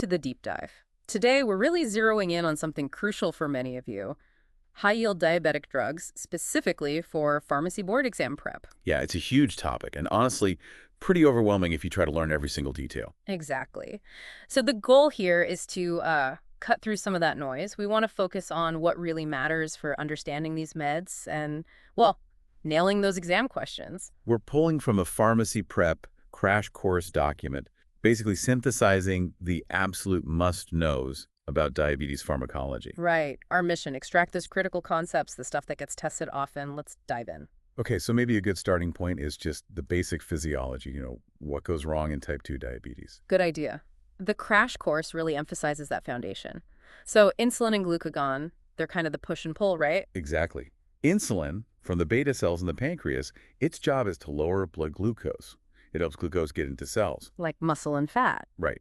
to the deep dive. Today, we're really zeroing in on something crucial for many of you: high-yield diabetic drugs, specifically for pharmacy board exam prep. Yeah, it's a huge topic, and honestly, pretty overwhelming if you try to learn every single detail. Exactly. So the goal here is to cut through some of that noise. We want to focus on what really matters for understanding these meds and, well, nailing those exam questions. We're pulling from a pharmacy prep crash course document, basically synthesizing the absolute must-knows about diabetes pharmacology. Right. Our mission: extract those critical concepts, the stuff that gets tested often. Let's dive in. Okay, so maybe a good starting point is just the basic physiology, what goes wrong in type 2 diabetes. Good idea. The crash course really emphasizes that foundation. So insulin and glucagon, they're kind of the push and pull, right? Exactly. Insulin, from the beta cells in the pancreas, its job is to lower blood glucose. It helps glucose get into cells. Like muscle and fat. Right.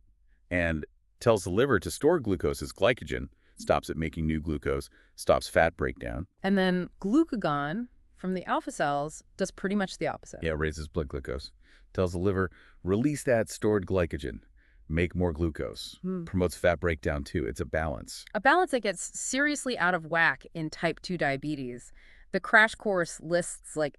And tells the liver to store glucose as glycogen, stops it making new glucose, stops fat breakdown. And then glucagon from the alpha cells does pretty much the opposite. Yeah, raises blood glucose. Tells the liver, release that stored glycogen, make more glucose. Promotes fat breakdown too. It's a balance. A balance that gets seriously out of whack in type 2 diabetes. The crash course lists like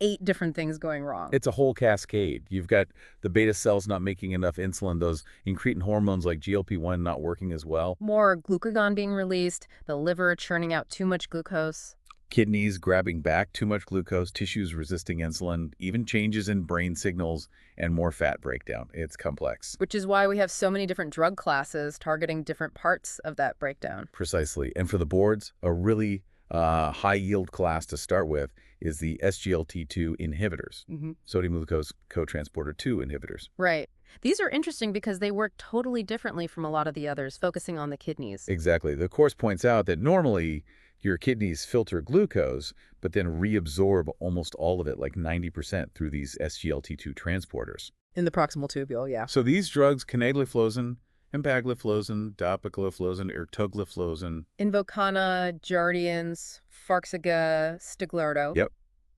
8 different things going wrong. It's a whole cascade. You've got the beta cells not making enough insulin, those incretin hormones like GLP-1 not working as well. More glucagon being released, the liver churning out too much glucose. Kidneys grabbing back too much glucose, tissues resisting insulin, even changes in brain signals, and more fat breakdown. It's complex. Which is why we have so many different drug classes targeting different parts of that breakdown. Precisely. And for the boards, a really high-yield class to start with is the SGLT2 inhibitors, sodium glucose cotransporter 2 inhibitors. Right. These are interesting because they work totally differently from a lot of the others, focusing on the kidneys. Exactly. The course points out that normally your kidneys filter glucose, but then reabsorb almost all of it, like 90%, through these SGLT2 transporters. In the proximal tubule, yeah. So these drugs, canagliflozin, empagliflozin, dapagliflozin, ertugliflozin. Invokana, Jardiance, Farxiga, Stiglerdo. Yep.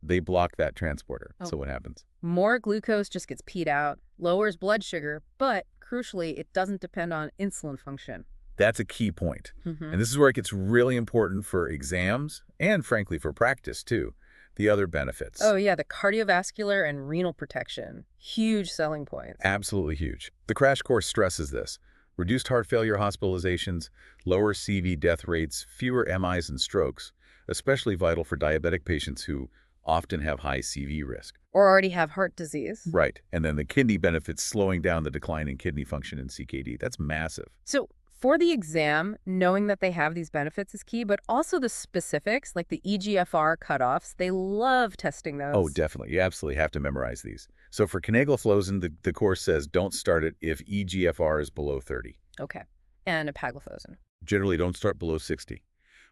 They block that transporter. So what happens? More glucose just gets peed out, lowers blood sugar, but crucially, it doesn't depend on insulin function. That's a key point. And this is where it gets really important for exams and, frankly, for practice, too. The other benefits. Oh, yeah, the cardiovascular and renal protection. Huge selling points. Absolutely huge. The crash course stresses this. Reduced heart failure hospitalizations, lower CV death rates, fewer MIs and strokes, especially vital for diabetic patients who often have high CV risk. Or already have heart disease. Right. And then the kidney benefits, slowing down the decline in kidney function in CKD. That's massive. So for the exam, knowing that they have these benefits is key, but also the specifics, like the eGFR cutoffs. They love testing those. Oh, definitely. You absolutely have to memorize these. So for canagliflozin, the course says don't start it if eGFR is below 30. Okay. And empagliflozin. Generally, don't start below 60.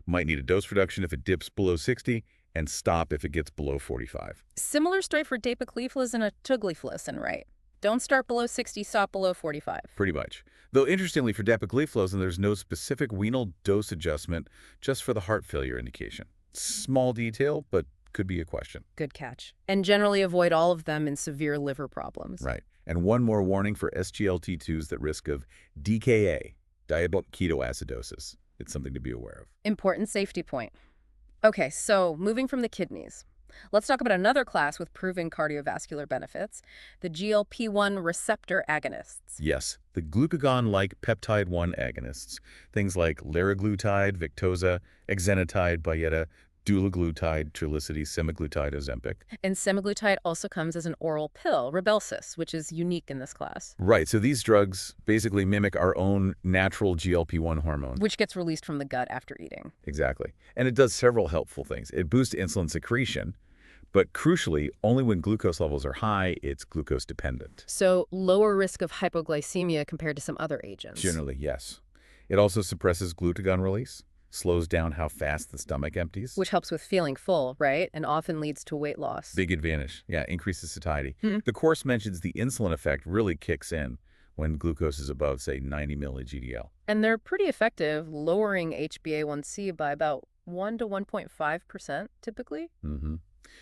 Might need a dose reduction if it dips below 60, and stop if it gets below 45. Similar story for dapagliflozin and atugliflozin, right? Don't start below 60, stop below 45. Pretty much. Though interestingly, for dapagliflozin, there's no specific renal dose adjustment just for the heart failure indication. Small detail, but could be a question. Good catch. And generally avoid all of them in severe liver problems. Right. And one more warning for SGLT2s at risk of DKA, diabetic ketoacidosis. It's something to be aware of. Important safety point. Okay, so moving from the kidneys, let's talk about another class with proven cardiovascular benefits, the GLP-1 receptor agonists. Yes, the glucagon-like peptide-1 agonists, things like liraglutide, Victoza, exenatide, Byetta, dulaglutide, Trulicity, semaglutide, Ozempic. And semaglutide also comes as an oral pill, Rybelsus, which is unique in this class. Right, so these drugs basically mimic our own natural GLP-1 hormone. Which gets released from the gut after eating. Exactly. And it does several helpful things. It boosts insulin secretion, but crucially, only when glucose levels are high, it's glucose dependent. So lower risk of hypoglycemia compared to some other agents. Generally, yes. It also suppresses glucagon release, slows down how fast the stomach empties. Which helps with feeling full, right? And often leads to weight loss. Big advantage. Yeah, increases satiety. The course mentions the insulin effect really kicks in when glucose is above, say, 90 milli-GDL. And they're pretty effective, lowering HbA1c by about 1 to 1.5% typically.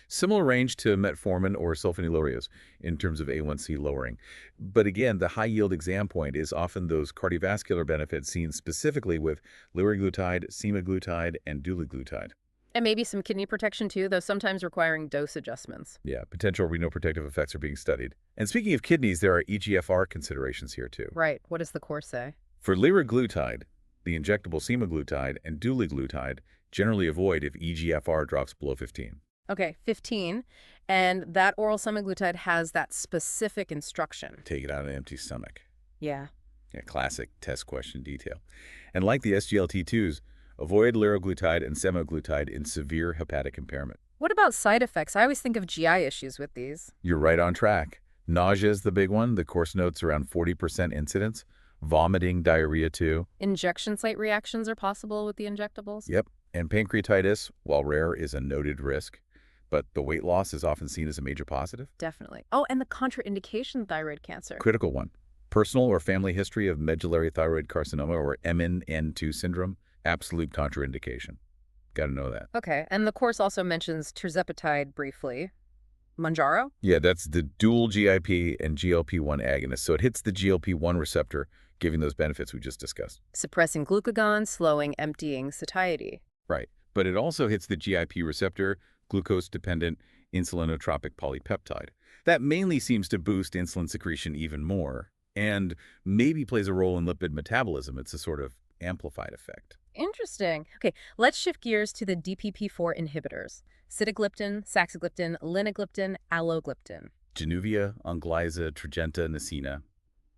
Similar range to metformin or sulfonylureas in terms of A1C lowering. But again, the high-yield exam point is often those cardiovascular benefits seen specifically with liraglutide, semaglutide, and dulaglutide. And maybe some kidney protection too, though sometimes requiring dose adjustments. Yeah, potential renoprotective effects are being studied. And speaking of kidneys, there are EGFR considerations here too. Right. What does the course say? For liraglutide, the injectable semaglutide and dulaglutide generally avoid if EGFR drops below 15. Okay, 15. And that oral semaglutide has that specific instruction. Take it out of an empty stomach. Yeah. Yeah, classic test question detail. And like the SGLT2s, avoid liraglutide and semaglutide in severe hepatic impairment. What about side effects? I always think of GI issues with these. You're right on track. Nausea is the big one. The course notes around 40% incidence. Vomiting, diarrhea too. Injection site reactions are possible with the injectables? Yep. And pancreatitis, while rare, is a noted risk. But the weight loss is often seen as a major positive. Definitely. Oh, and the contraindication thyroid cancer. Critical one. Personal or family history of medullary thyroid carcinoma or MNN2 syndrome, absolute contraindication. Got to know that. Okay, and the course also mentions tirzepatide briefly. Mounjaro? Yeah, that's the dual GIP and GLP-1 agonist. So it hits the GLP-1 receptor, giving those benefits we just discussed. Suppressing glucagon, slowing emptying satiety. Right. But it also hits the GIP receptor, glucose-dependent insulinotropic polypeptide. That mainly seems to boost insulin secretion even more and maybe plays a role in lipid metabolism. It's a sort of amplified effect. Interesting. Okay, let's shift gears to the DPP-4 inhibitors. Sitagliptin, saxagliptin, linagliptin, alogliptin. Januvia, Onglyza, Tradjenta, Nesina.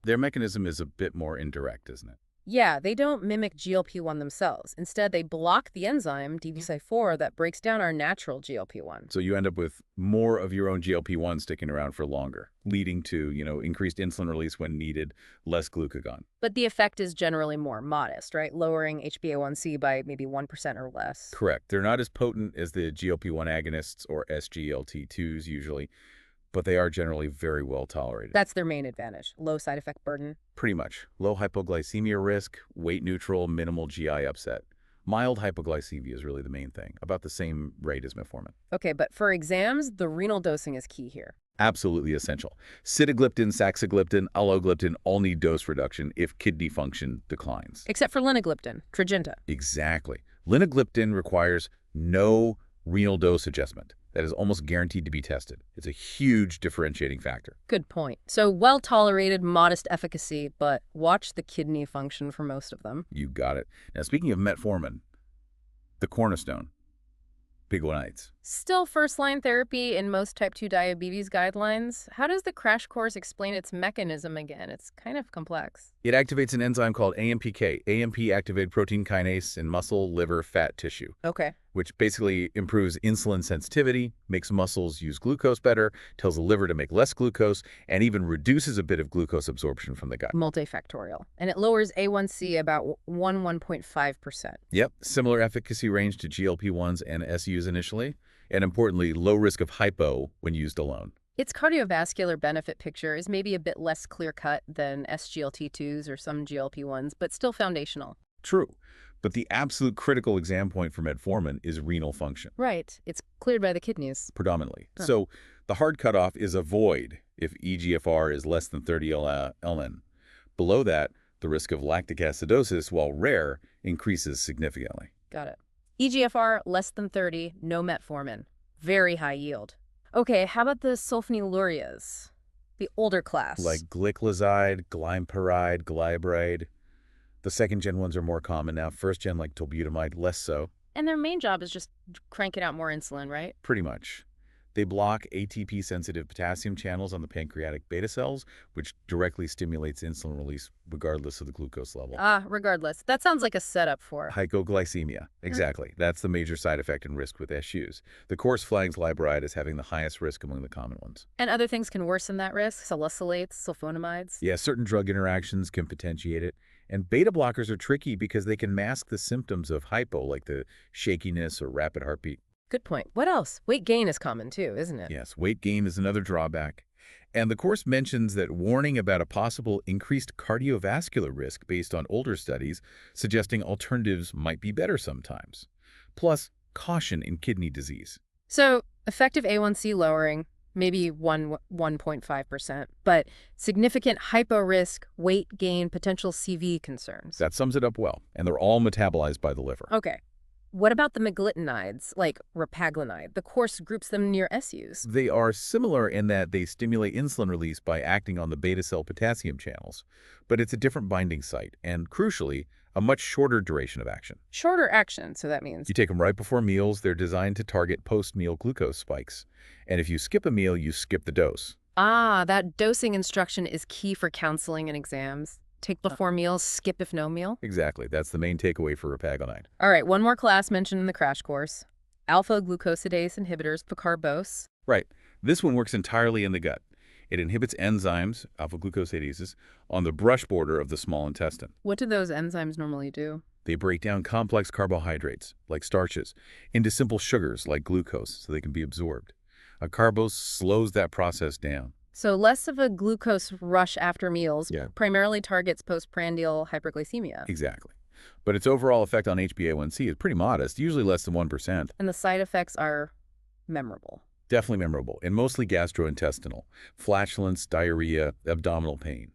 Their mechanism is a bit more indirect, isn't it? Yeah, they don't mimic GLP-1 themselves. Instead, they block the enzyme, DPC4, that breaks down our natural GLP-1. So you end up with more of your own GLP-1 sticking around for longer, leading to, increased insulin release when needed, less glucagon. But the effect is generally more modest, right? Lowering HbA1c by maybe 1% or less. Correct. They're not as potent as the GLP-1 agonists or SGLT2s usually, but they are generally very well tolerated. That's their main advantage, low side effect burden. Pretty much. Low hypoglycemia risk, weight neutral, minimal GI upset. Mild hypoglycemia is really the main thing, about the same rate as metformin. Okay, but for exams, the renal dosing is key here. Absolutely essential. Sitagliptin, saxagliptin, alogliptin all need dose reduction if kidney function declines. Except for linagliptin, Tradjenta. Exactly. Linagliptin requires no renal dose adjustment. That is almost guaranteed to be tested. It's a huge differentiating factor. Good point. So well-tolerated, modest efficacy, but watch the kidney function for most of them. You got it. Now, speaking of metformin, the cornerstone, big nights. Still first-line therapy in most type 2 diabetes guidelines. How does the crash course explain its mechanism again? It's kind of complex. It activates an enzyme called AMPK, AMP-activated protein kinase in muscle, liver, fat tissue. Okay. Which basically improves insulin sensitivity, makes muscles use glucose better, tells the liver to make less glucose, and even reduces a bit of glucose absorption from the gut. Multifactorial. And it lowers A1C about 1.5%. Yep, similar efficacy range to GLP-1s and SUs initially, and importantly, low risk of hypo when used alone. Its cardiovascular benefit picture is maybe a bit less clear-cut than SGLT2s or some GLP-1s, but still foundational. True. But the absolute critical exam point for metformin is renal function. Right. It's cleared by the kidneys. Predominantly. So the hard cutoff is avoid if eGFR is less than 30 LN. Below that, the risk of lactic acidosis, while rare, increases significantly. Got it. eGFR less than 30, no metformin. Very high yield. Okay, how about the sulfonylureas? The older class. Like gliclazide, glympyride, glybride. The second-gen ones are more common now. First-gen, like tolbutamide, less so. And their main job is just cranking out more insulin, right? Pretty much. They block ATP-sensitive potassium channels on the pancreatic beta cells, which directly stimulates insulin release regardless of the glucose level. Regardless. That sounds like a setup for Hypoglycemia. Exactly. That's the major side effect and risk with SUs. The course flags glybride as having the highest risk among the common ones. And other things can worsen that risk, salicylates, sulfonamides. Yeah, certain drug interactions can potentiate it. And beta blockers are tricky because they can mask the symptoms of hypo, like the shakiness or rapid heartbeat. Good point. What else? Weight gain is common too, isn't it? Yes, weight gain is another drawback. And the course mentions that warning about a possible increased cardiovascular risk based on older studies, suggesting alternatives might be better sometimes. Plus, caution in kidney disease. So Effective A1C lowering, maybe 1.5%, but significant hypo-risk, weight gain, potential CV concerns. That sums it up well, and they're all metabolized by the liver. Okay. What about the meglitinides, like repaglinide? The course groups them near SUs. They are similar in that they stimulate insulin release by acting on the beta cell potassium channels, but it's a different binding site, and crucially, a much shorter duration of action. Shorter action, so that means. You take them right before meals. They're designed to target post-meal glucose spikes. And if you skip a meal, you skip the dose. Ah, that dosing instruction is key for counseling and exams. Take before meals, skip if no meal. Exactly. That's the main takeaway for repaglinide. All right, one more class mentioned in the crash course. Alpha-glucosidase inhibitors, picarbose. Right. This one works entirely in the gut. It inhibits enzymes, alpha-glucosidases, on the brush border of the small intestine. What do those enzymes normally do? They break down complex carbohydrates, like starches, into simple sugars, like glucose, so they can be absorbed. A carbose slows that process down. So less of a glucose rush after meals, Yeah. primarily targets postprandial hyperglycemia. Exactly. But its overall effect on HbA1c is pretty modest, usually less than 1%. And the side effects are memorable. Definitely memorable, and mostly gastrointestinal. Flatulence, diarrhea, abdominal pain.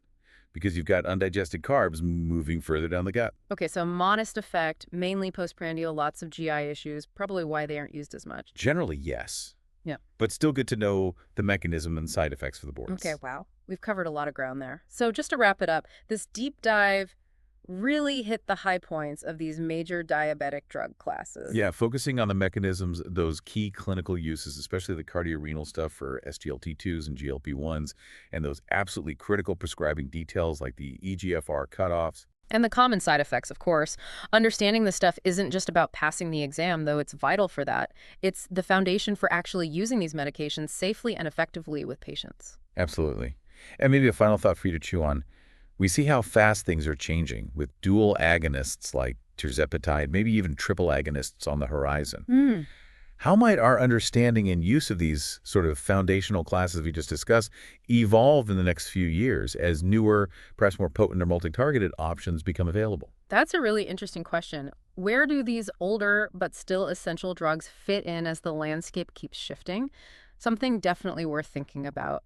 Because you've got undigested carbs moving further down the gut. Okay, so modest effect, mainly postprandial, lots of GI issues, probably why they aren't used as much. Generally, yes. Yeah. But still good to know the mechanism and side effects for the boards. Okay, wow. We've covered a lot of ground there. So just to wrap it up, this deep dive really hit the high points of these major diabetic drug classes. Yeah, focusing on the mechanisms, those key clinical uses, especially the cardiorenal stuff for SGLT2s and GLP-1s, and those absolutely critical prescribing details like the EGFR cutoffs. And the common side effects, of course. Understanding this stuff isn't just about passing the exam, though it's vital for that. It's the foundation for actually using these medications safely and effectively with patients. Absolutely. And maybe a final thought for you to chew on. We see how fast things are changing with dual agonists like tirzepatide, maybe even triple agonists on the horizon. How might our understanding and use of these sort of foundational classes we just discussed evolve in the next few years as newer, perhaps more potent or multi-targeted options become available? That's a really interesting question. Where do these older but still essential drugs fit in as the landscape keeps shifting? Something definitely worth thinking about.